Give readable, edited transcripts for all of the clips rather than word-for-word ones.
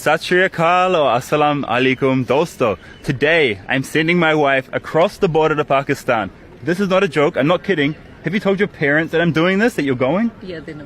Sat Shri Akal or Assalamu Alaikum Dosto. Today, I'm sending my wife across the border to Pakistan. This is not a joke, I'm not kidding. Have you told your parents that I'm doing this, that you're going? Yeah, they know.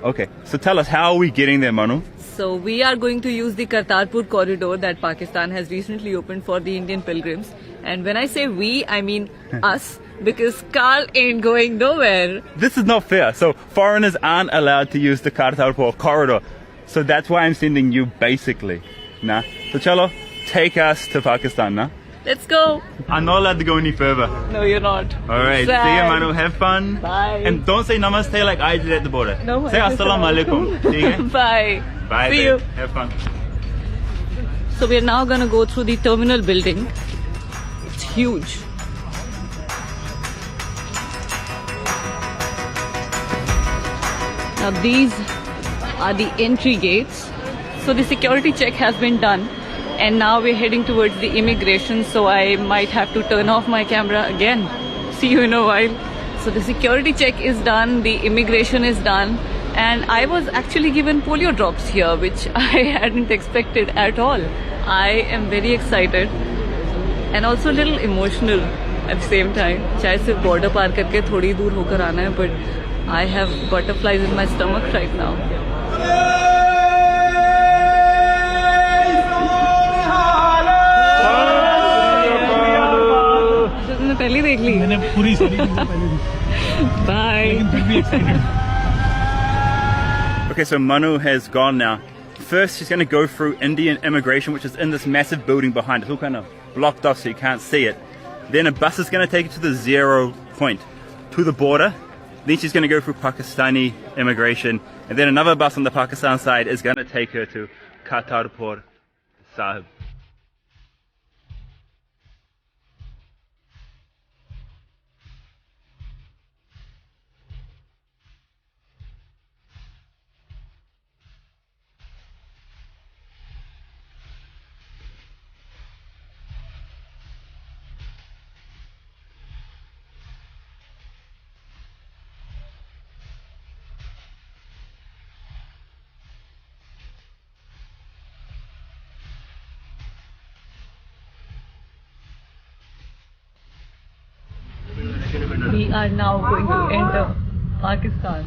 Okay, so tell us, how are we getting there, Manu? So we are going to use the Kartarpur corridor that Pakistan has recently opened for the Indian pilgrims. And when I say we, I mean us, because Carl ain't going nowhere. This is not fair. So foreigners aren't allowed to use the Kartarpur corridor. So that's why I'm sending you, basically. Nah. So chalo, take us to Pakistan, nah? Let's go. I'm not allowed to go any further. No, you're not. Alright, see you, Manu. Have fun. Bye. And don't say namaste like I did at the border. No, say assalamu alaikum. Bye. Bye. See babe. you. Have fun. So we're now gonna go through the terminal building. It's huge. Now these are the entry gates. So the security check has been done. And now we're heading towards the immigration, so I might have to turn off my camera again. See you in a while. So the security check is done, the immigration is done, and I was actually given polio drops here, which I hadn't expected at all. I am very excited and also a little emotional at the same time. चाहे सिर्फ border पार करके थोड़ी दूर होकर आना है, but I have butterflies in my stomach right now. पहले देख ली मैंने पूरी सारी पहले दी बाय लेकिन फिर भी excited Okay, so Manu has gone now. First, she's going to go through Indian immigration, which is in this massive building behind. It's all kind of blocked off so you can't see it. Then a bus is going to take her to the 0 point, to the border. Then she's going to go through Pakistani immigration. And then another bus on the Pakistan side is going to take her to Kartarpur Sahib. We are now going to enter Pakistan.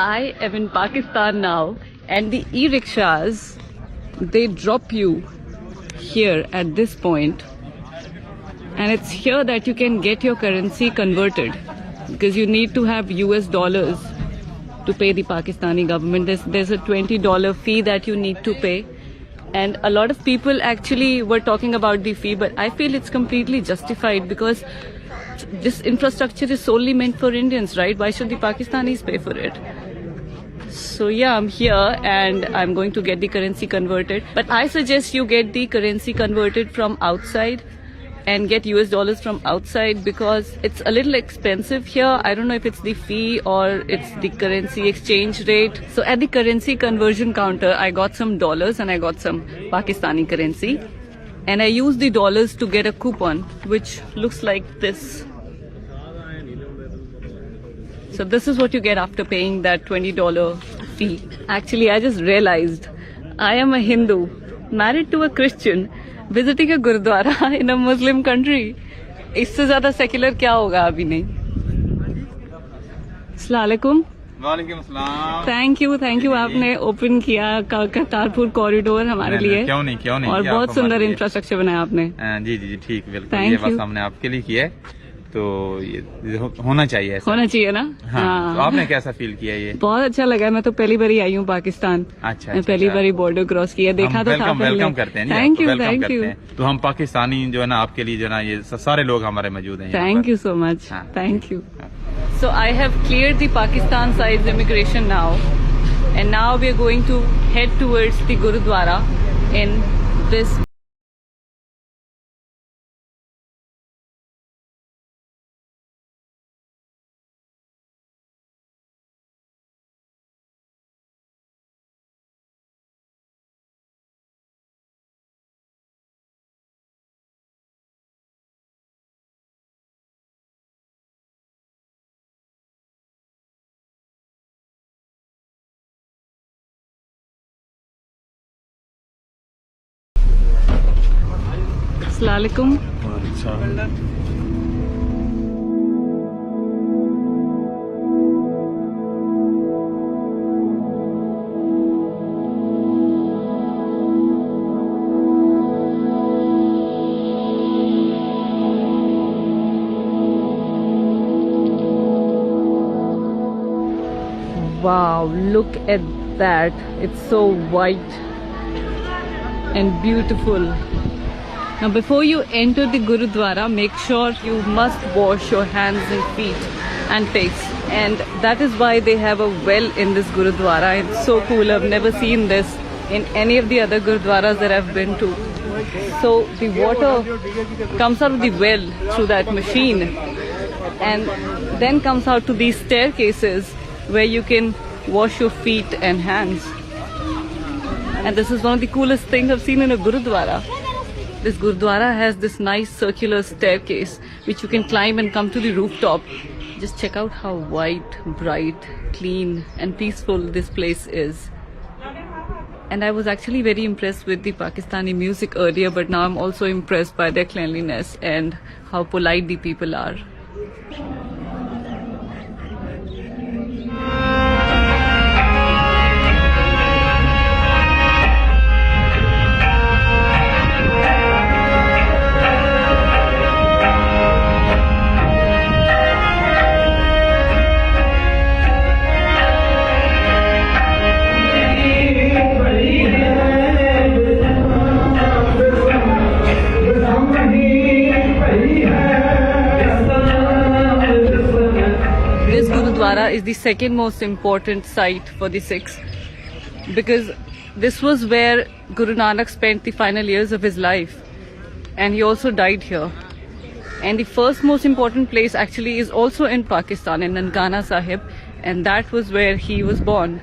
I am in Pakistan now, and the e-rickshaws, they drop you here at this point, and it's here that you can get your currency converted, because you need to have US dollars to pay the Pakistani government. There's a $20 fee that you need to pay. And a lot of people actually were talking about the fee, but I feel it's completely justified because this infrastructure is solely meant for Indians, right? Why should the Pakistanis pay for it? So yeah, I'm here and I'm going to get the currency converted. But I suggest you get the currency converted from outside and get US dollars from outside because it's a little expensive here. I don't know if it's the fee or it's the currency exchange rate. So at the currency conversion counter, I got some dollars and I got some Pakistani currency. And I used the dollars to get a coupon, which looks like this. So this is what you get after paying that $20 fee. Actually, I just realized I am a Hindu, married to a Christian, visiting a Gurudwara in a Muslim country. इससे ज़्यादा secular क्या होगा अभी नहीं? अस्सलाम वालेकुम. वालेकुम अस्सलाम. थैंक यू आपने ओपन किया करतारपुर कॉरिडोर हमारे लिए. क्यों नहीं और बहुत सुंदर इंफ्रास्ट्रक्चर बनाया आपने. जी ठीक बिल्कुल. ये बस हमने आपके लिए किया है तो ये होना चाहिए ऐसा. होना चाहिए ना. हाँ. तो आपने कैसा फील किया ये? बहुत अच्छा लगा. मैं तो पहली बार आई हूँ पाकिस्तान. अच्छा. मैं पहली बार बॉर्डर क्रॉस किया. देखा तो था. वेलकम करते हैं. Thank you. तो हम पाकिस्तानी जो है ना आपके लिए जो है ना ये सारे लोग हमारे मौजूद हैं. Thank you so much. Thank you. So I have cleared the Pakistan side's immigration now, and now we are going to head towards the Gurudwara in this अस्सलाम वालेकुम। Wow, look at that. It's so white and beautiful. Now before you enter the Gurudwara, make sure you must wash your hands and feet and face. And that is why they have a well in this Gurudwara. It's so cool. I've never seen this in any of the other Gurudwaras that I've been to. So the water comes out of the well through that machine and then comes out to these staircases where you can wash your feet and hands. And this is one of the coolest things I've seen in a Gurudwara. This Gurudwara has this nice circular staircase which you can climb and come to the rooftop. Just check out how white, bright, clean and peaceful this place is. And I was actually very impressed with the Pakistani music earlier, but now I'm also impressed by their cleanliness and how polite the people are. Is the second most important site for the Sikhs because this was where Guru Nanak spent the final years of his life and he also died here. And the first most important place actually is also in Pakistan, in Nankana Sahib, and that was where he was born.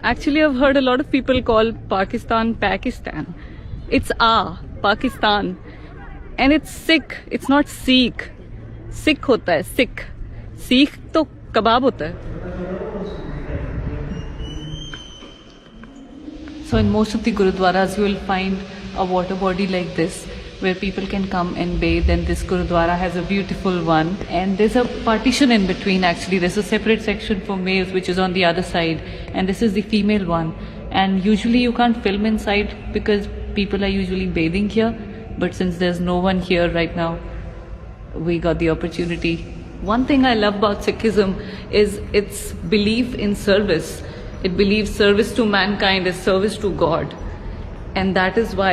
Actually, I've heard a lot of people call Pakistan Pakistan. It's Pakistan, and it's Sikh. It's not Sikh. Sikh hota hai, Sikh. Sikh to kebab hota hai. So in most of the Gurudwaras you will find a water body like this where people can come and bathe, and this Gurudwara has a beautiful one, and there's a partition in between. Actually there's a separate section for males which is on the other side, and this is the female one, and usually you can't film inside because people are usually bathing here, but since there's no one here right now we got the opportunity. One thing I love about Sikhism is its belief in service. It believes service to mankind is service to God, and that is why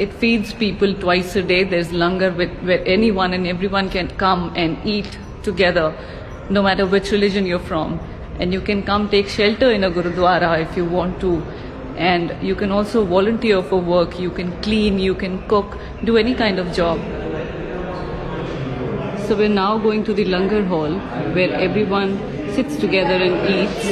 it feeds people twice a day. There's langar where anyone and everyone can come and eat together, no matter which religion you're from. And you can come take shelter in a Gurudwara if you want to, and you can also volunteer for work. You can clean, you can cook, do any kind of job. So we're now going to the langar hall where everyone sits together and eats.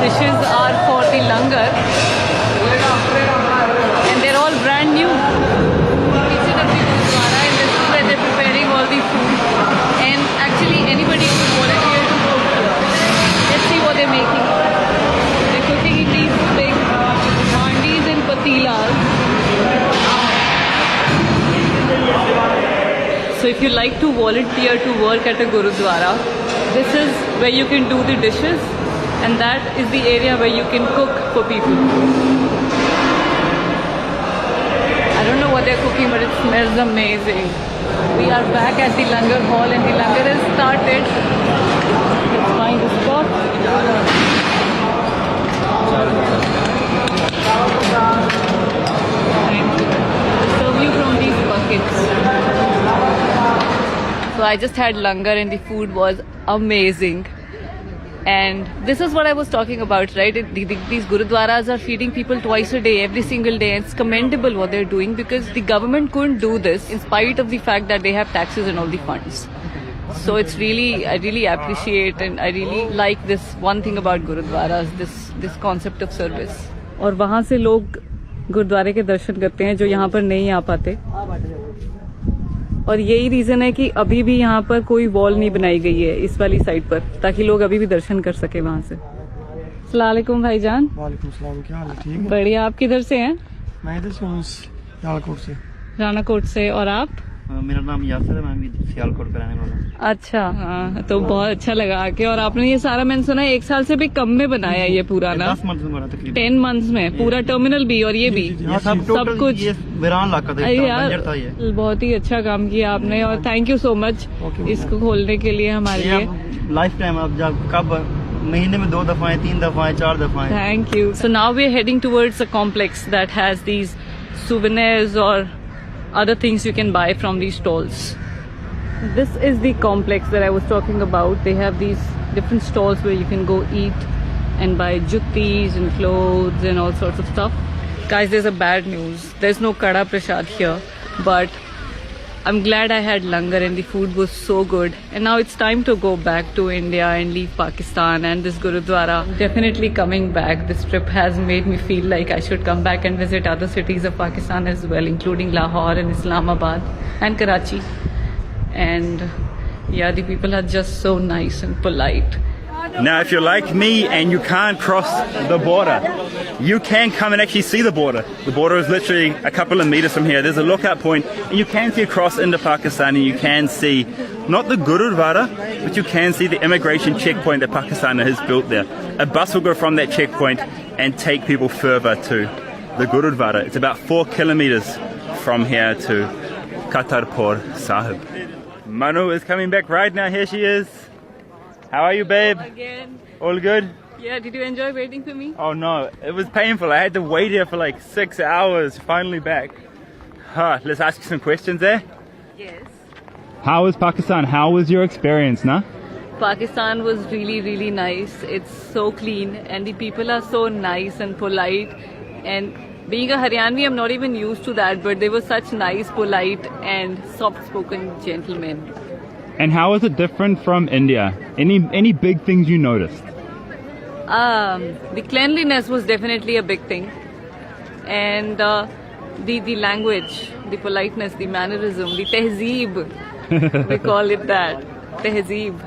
Dishes are for the langar and they're all brand new. Kitchen of the Gurudwara, and this is where they're preparing all the food, and actually anybody could volunteer to cook here. Let's see what they're making. They're cooking in these big handis and patilas. So if you like to volunteer to work at a Gurudwara, this is where you can do the dishes. And that is the area where you can cook for people. I don't know what they're cooking, but it smells amazing. We are back at the langar hall and the langar has started. Let's find a spot. And serve you from these buckets. So I just had langar and the food was amazing. And this is what I was talking about, right? These Gurudwaras are feeding people twice a day, every single day. And it's commendable what they're doing because the government couldn't do this in spite of the fact that they have taxes and all the funds. So it's really, I really appreciate and I really like this one thing about Gurudwaras, this concept of service. और वहाँ से लोग गुरुद्वारे के दर्शन करते हैं जो यहाँ पर नहीं आ पाते. और यही रीजन है कि अभी भी यहाँ पर कोई वॉल नहीं बनाई गई है इस वाली साइड पर, ताकि लोग अभी भी दर्शन कर सके वहां से. अस्सलाम वालेकुम भाईजान। वालेकुम सलाम, क्या हाल है? ठीक है। बढ़िया। आप किधर से हैं? मैं इधर से हूँ, सियालकोट से। रानाकोट से। और आप? मेरा नाम यासर है, मैं भी सियालकोट का रहने वाला हूँ। अच्छा, हाँ, तो बहुत अच्छा लगा आके। और आपने ये सारा, मैंने सुना है 1 साल से भी कम में बनाया ये पूरा ना? 10 मंथ में बना तकरीबन। 10 मंथ्स में पूरा टर्मिनल भी और ये भी ये सब टोटल कुछ। ये वीरान इलाका था, अरे इतना यार, बंजर था ये। बहुत ही अच्छा काम किया आपने और थैंक यू सो मच इसको खोलने के लिए हमारे लिए। लाइफ टाइम आप जब कब महीने में 2 दफा 3 दफा 4 दफा। Thank you. So now we're heading towards a complex that has these souvenirs or other things you can buy from these stalls. This is the complex that I was talking about. They have these different stalls where you can go eat and buy juttis and clothes and all sorts of stuff. Guys, there's a bad news. There's no Kada Prasad here, but I'm glad I had langar and the food was so good. And now it's time to go back to India and leave Pakistan and this Gurudwara. Definitely coming back. This trip has made me feel like I should come back and visit other cities of Pakistan as well, including Lahore and Islamabad and Karachi. And yeah, the people are just so nice and polite. Now, if you're like me and you can't cross the border, you can come and actually see the border. The border is literally a couple of meters from here. There's a lookout point, and you can see across into Pakistan, and you can see not the Gurudwara, but you can see the immigration checkpoint that Pakistan has built there. A bus will go from that checkpoint and take people further to the Gurudwara. It's about 4 kilometers from here to Kartarpur Sahib. Manu is coming back right now. Here she is. How are you, babe? Again. All good? Yeah, did you enjoy waiting for me? Oh no, it was painful. I had to wait here for like 6 hours. Finally back. Let's ask you some questions there. Yes. How was Pakistan? How was your experience, nah? Pakistan was really, really nice. It's so clean and the people are so nice and polite. And being a Haryanvi, I'm not even used to that, but they were such nice, polite and soft-spoken gentlemen. And how is it different from India? Any big things you noticed? The cleanliness was definitely a big thing. And the language, the politeness, the mannerism, the tehzeeb, we call it that. Tehzeeb.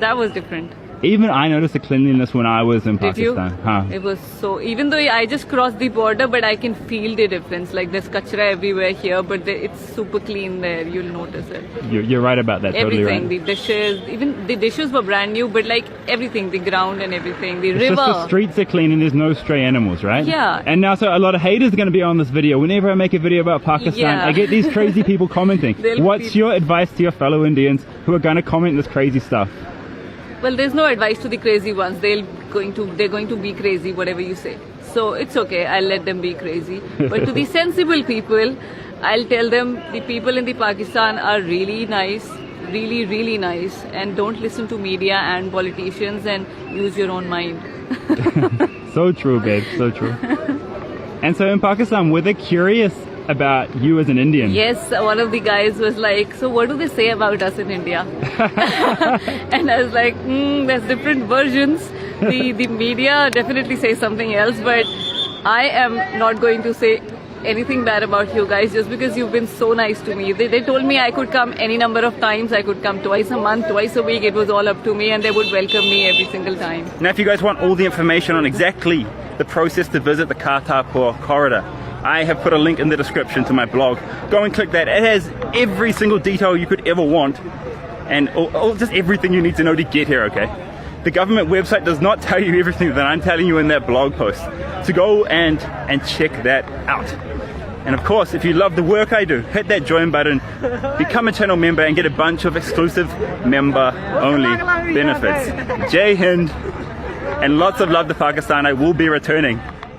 That was different. Even I noticed the cleanliness when I was in Did you? Pakistan. It was so, even though I just crossed the border, but I can feel the difference. Like there's kachra everywhere here, but it's super clean there. You'll notice it. You're right about that. Everything, totally right. the dishes, even the dishes were brand new, but like everything, the ground and everything, the It's river. just the streets are clean and there's no stray animals, right? Yeah. And now, so a lot of haters are going to be on this video. Whenever I make a video about Pakistan, Yeah. I get these crazy people commenting. They'll What's be- your advice to your fellow Indians who are going to comment this crazy stuff? Well, there's no advice to the crazy ones. They're going to be crazy, whatever you say. So it's okay. I'll let them be crazy. But to the sensible people, I'll tell them the people in the Pakistan are really nice, really, really nice, and don't listen to media and politicians and use your own mind. So true, babe. So true. And so in Pakistan, were they curious about you as an Indian? Yes, one of the guys was like, so what do they say about us in India? And I was like, there's different versions. The media definitely says something else, but I am not going to say anything bad about you guys just because you've been so nice to me. They told me I could come any number of times. I could come twice a month, twice a week. It was all up to me and they would welcome me every single time. Now, if you guys want all the information on exactly the process to visit the Kartarpur corridor, I have put a link in the description to my blog. Go and click that. It has every single detail you could ever want and just everything you need to know to get here, okay? The government website does not tell you everything that I'm telling you in that blog post. So go and check that out. And of course, if you love the work I do, hit that join button, become a channel member and get a bunch of exclusive member-only benefits. Jai Hind, and lots of love to Pakistan. I will be returning.